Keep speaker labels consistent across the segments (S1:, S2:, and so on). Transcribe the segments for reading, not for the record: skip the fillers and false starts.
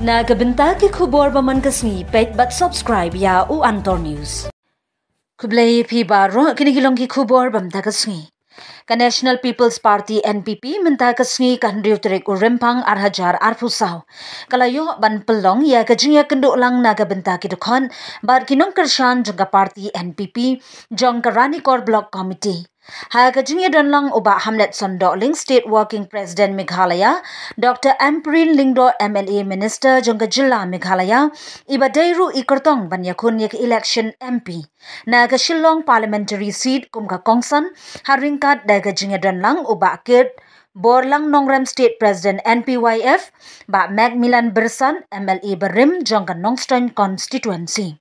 S1: Na kabenta ki khubor baman kasni pet but subscribe ya u Antor News. Kublai pi baro kinigilong ki khubor bamta kasni. Ka National People's Party NPP menta kasni kan riutrek urimpang arhajar arpusaw. Kalayo ban pelong ya kajingya kenduk lang naga benta ki dokon bar kinong kershan jangka party NPP jong karani kor block committee. Ha kajingya dan lang uba Hamlet Sondokling State Working President Meghalaya, Dr. Amprin Lingdo MLA Minister jangka Jilla Meghalaya, iba dairu ikertong banyakun yak election MP. Na kashilong parliamentary seat kum ka kongsan haringkat da kajingya dan lang uba kid Borlang Nongrem State President NPYF ba Macmillan Bersan MLA Berim jangka Nongstern constituency.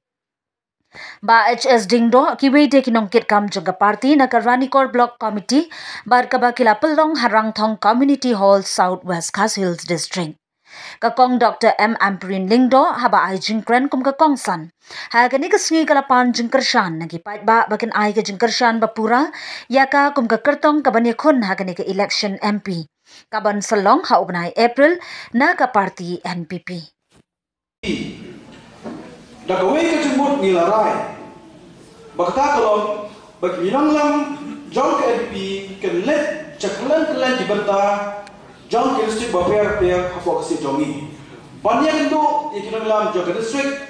S1: Ba HS Dingdo kiwe de kinongkit kam jangka party na Karanikor Block Committee bar kabakila pelong harang thong Community Hall South West Khas Hills District. Kakong Dr. M. Amprin Lingdo haba ay jingkren kum kakong san. Ha kani kasngi kalapan jingkershan nagipait ba bakin ay ka jingkershan bapura yaka kum kakertong kabanyakun ha kani ka election MP. Kaban salong ha ubnay April na ka party NPP.
S2: Dagaway ka jumut nilaray. Bakta kalong baginang lang jong ka NP kan let caklan klan dibenta jong ka district baper hafok si jongi. Banyak itu ikinang lam jong ka district.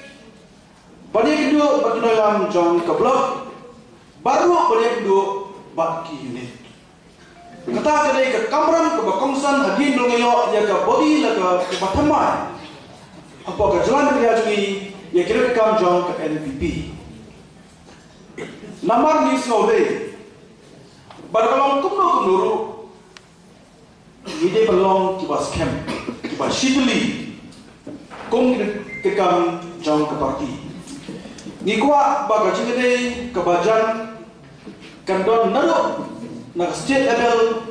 S2: Banyak itu baginang lam jong ka block. Baru banyak itu baki unit. Kata kadai ka kamram ka bakongsan agin ngayo ya ka body la ka batamai. Apa ka jalan dia jongi ya kira kam jong ke NPP. Namar ni snowde. Barkalong kumnuru. Ide belong ki bas kem. Ki bas shidli. Kum ke kam jong ke parti. Ni kwa baga jingade ke bajan kandon naro na state level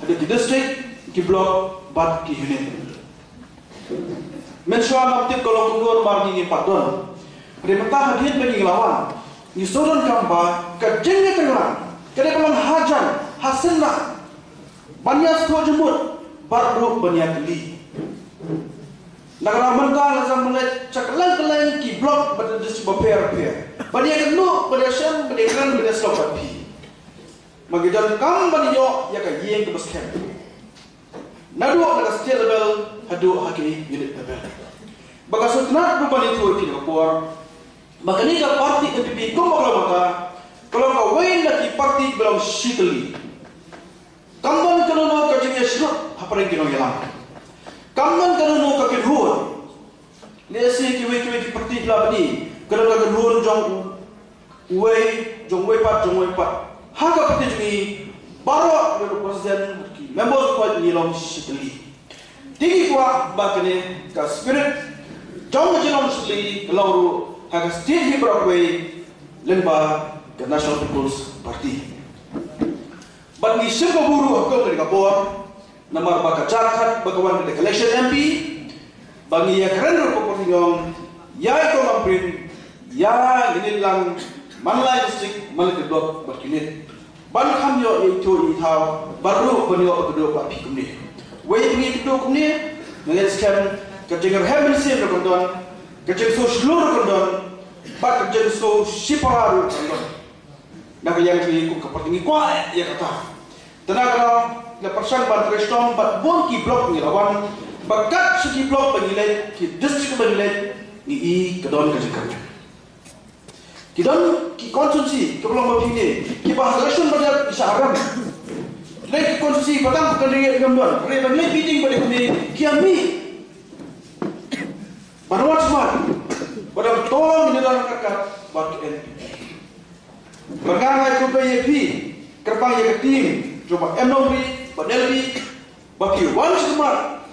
S2: ada di district ki block bat ki unit. Mensual naptip kalau kundur marni ni padon. Remeta hadiah bagi lawan. Ni soron kamba kajengnya kelang. Kada kelang hajan hasilna. Banyak sekolah jemut baru banyak li. Negara mentah lazam mulai caklang ki blok pada district baper. Banyak kenu banyak syam banyak kan banyak slopat pi. Magidal kam banyo ya ka yeng ke baskem. Nadu na state level hadu haki unit level. Baka sutnat rupa itu kini kapur. Maka ni ka parti NPP kumbak maka kalau kau wain lagi parti belum shitli. Kamban kanono ka jingya shrut haparing kino yalang. Kamban kanono ka kidhur. Lesi kiwe ki parti bla bani. Kalau ka kidhur jong wei pat. Haka parti jungi baro dari presiden members kuat ni long shitli. Tinggi kuat bakane ka spirit jong jenong shitli kalau haka state hi Broadway lemba ke National People's Party. Bagi siapa buru aku dari kapor, nama baka carkat bakawan dari election MP, bagi ya keren rupa pertingong, ya itu lamprin, ya ini lang manlai district manlai block berkinit. Ban kamyo itu itau baru benyo kedua pak pikum ni. Wei pengi kedua kum ni, mengeskan kerja heaven save rekondon, kerja so seluruh rekondon, bak kerja so siparu rekondon. Nak yang ni kum kepertingi kuat ya kata. Tenaga lepasan ban restom bat bon ki blok ni lawan bakat segi blok penilai ki district penilai ni I kedon kerja. Kidon ki konsumsi ke belum begini ki bahas reson pada isyarat. Lagi konsumsi patang bukan dengan gambar. Mereka ni meeting pada kami kiami. Baruat semua. Pada tolong ini dalam kakak bagi NPP. Bergangai ke PYP kerpang yang tim coba M-Nobri, Banelbi, bagi wan semua.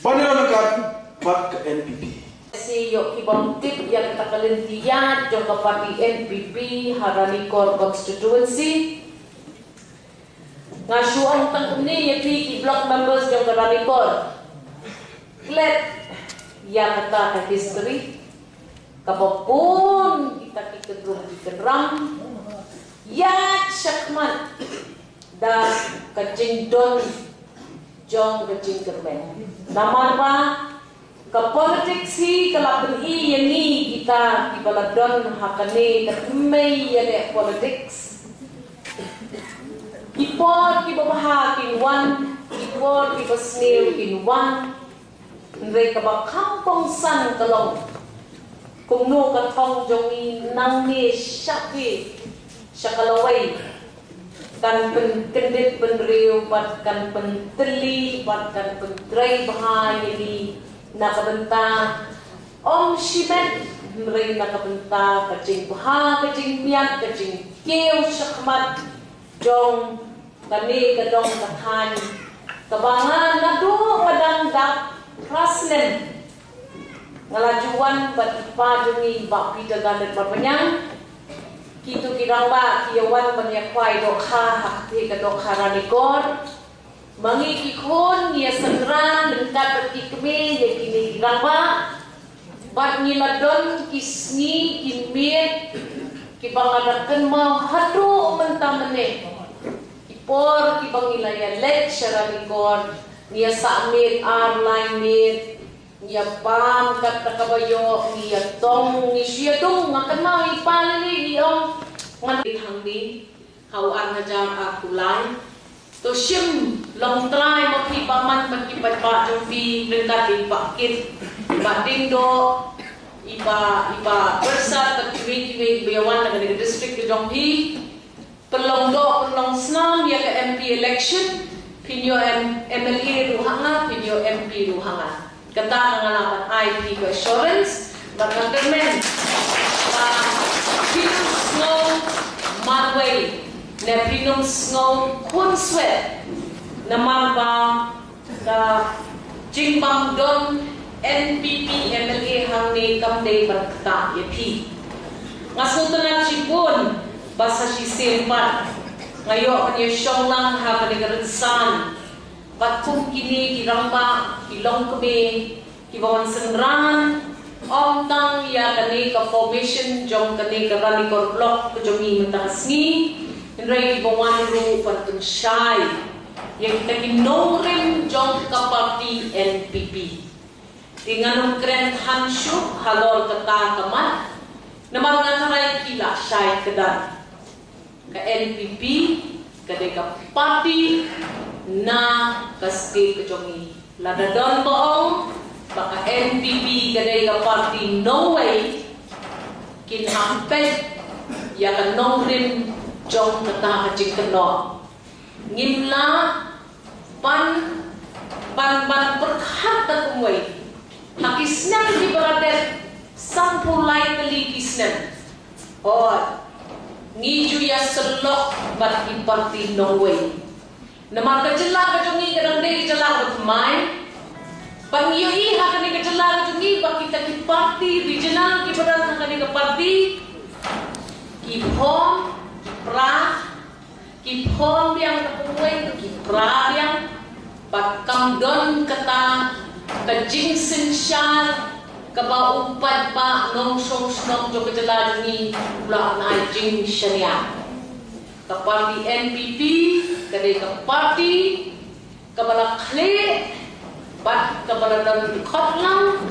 S2: Banel dekat bagi NPP.
S3: Si yok kibang tip yang kita kalentian jangka parti NPP Haranikor constituency ngasuang tang ni yapi ki block members jangka Haranikor klet yang kata history kapapun kita kikedrum ya syakman da kajing don jong kajing kerben nama apa Ka politics hi kalaban I yani kita ibaladon hakane katmay yade politics. Ipor kibabaha kinwan, ipor kibasnil kinwan. Nre kabakang san kalong. Kung no katong jongi nang ni syapi syakalaway. Kan pendit penriu pat kan penteli pat kan pentrai bahaya ni nakabenta om shimet nre nakabenta kacing baha kacing piat kacing keu syakmat jong kani kadong kathan kabangan nadu padang dak rasnen ngalajuan bat ipajongi bak pita gandet berpenyang kitu kiramba kiyawan banyak kwai dok ha hakti ka dok haranikor mangi kikon ya sengran dekat ikme ya kini kiramba bat ngiladon kisni kimit kibangadakan mau hadu mentamene kipor kibangilaya lek syaranikor niya samit arline mit niya pam kat takabayo niya tong ni siya dong ngakan mau ipali iyong ngan hangdi hawan hajam akulai to sim long try mapi paman makipat pa jumpi dekat ipakit badingdo iba bersat kiwi bayawan dengan district ke jompi pelongdo pelong snam ya ke MP election pinyo MLA ruhanga pinyo MP ruhanga kata ngalaman IP ke assurance bagaimana pinum snow marway na pinum snow kunswet na marba ka jingbang don NPP MLA hangni kamde berkata yapi ngasutan cipun basa si sempat ngayo kanya syong lang ha kanya karensan batung kini kiramba kilong kami kibawan senran om tang ya kani ka formation jong kani ka ranikor block ko jongi mentasni nrai kibawan ru patun syai yang kita kinongrim jong ka parti NPP dengan kren hansuk halor kata kamat namar ngatarai kila syai kedan ka NPP kadai ka parti na kaski kejongi lada don boong baka NPP kadai ka parti no way kin hampet ya ka nongrim jong kata kacing keno ngimla pan perkhat ta kumway hakisnang di beradet sampulai kali kisnem or ngiju ya selok bat di parti no way namar kecela kajongi kadang dei kecela bermain pangiyo iha kani kecela kajongi bak kita ki parti regional ki badan kani ke parti ki pom ki pom yang terkuat ki pra yang bak kamdon kata kajing sensyar kaba umpat ba nong song snong jo kecela kajongi ulah na jing syariah ke parti NPP kadai ke parti kepala kle bat kepala dan khotlang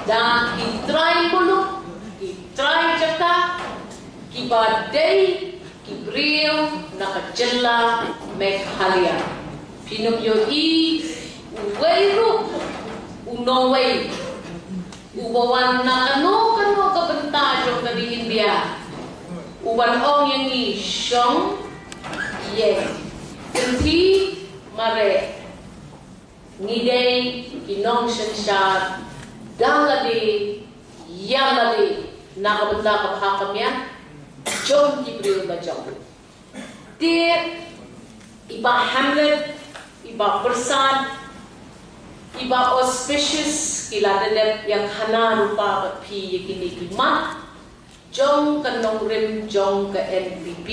S3: dan kitrai buluk kitrai jaka kibadai kibriu nakajella Meghalaya pinum yo I uweiru unowei ubawan nakano ke benta jong dari India uban ong yang I syong ye enti mare ngidei kinong sensyar dangade yamade nakabenda kaphakamya jom kibriu bajong dir iba hamlet iba persad iba auspicious kiladadep yang hana rupa baphi yakini kimat jong kanong rim jong ke NPP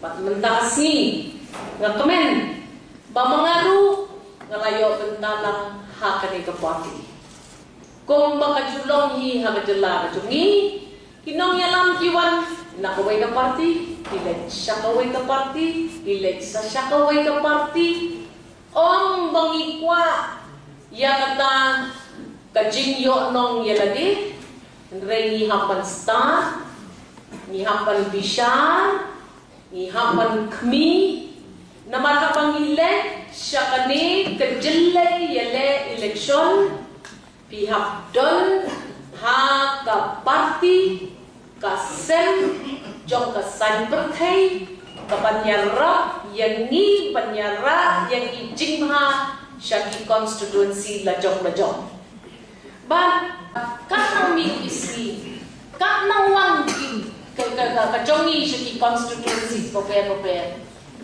S3: bat mentasni ngakemen bamangaru ngalayo bentalang hakane ke parti kong makajulong hi hakajela kajungi kinong yalam kiwan nakaway ke parti dilek syakaway ke parti dilek sa syakaway ke parti ong bangikwa ya kata kajing yo nong yeladi rei hampan star ni hampan bishar ni hampan kmi namar hapang ile syakani kejelle yele election pihak don ha ka parti ka sem jong ka san berthai ka banyara yang ni banyara yang ijing ha syaki constituency la jong ban kan mi isi kan wang ka jongi syaki constituency poper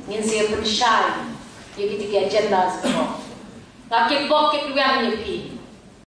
S3: ngin siya pensyai yang kita agenda semua ngakit bokit yang nyepi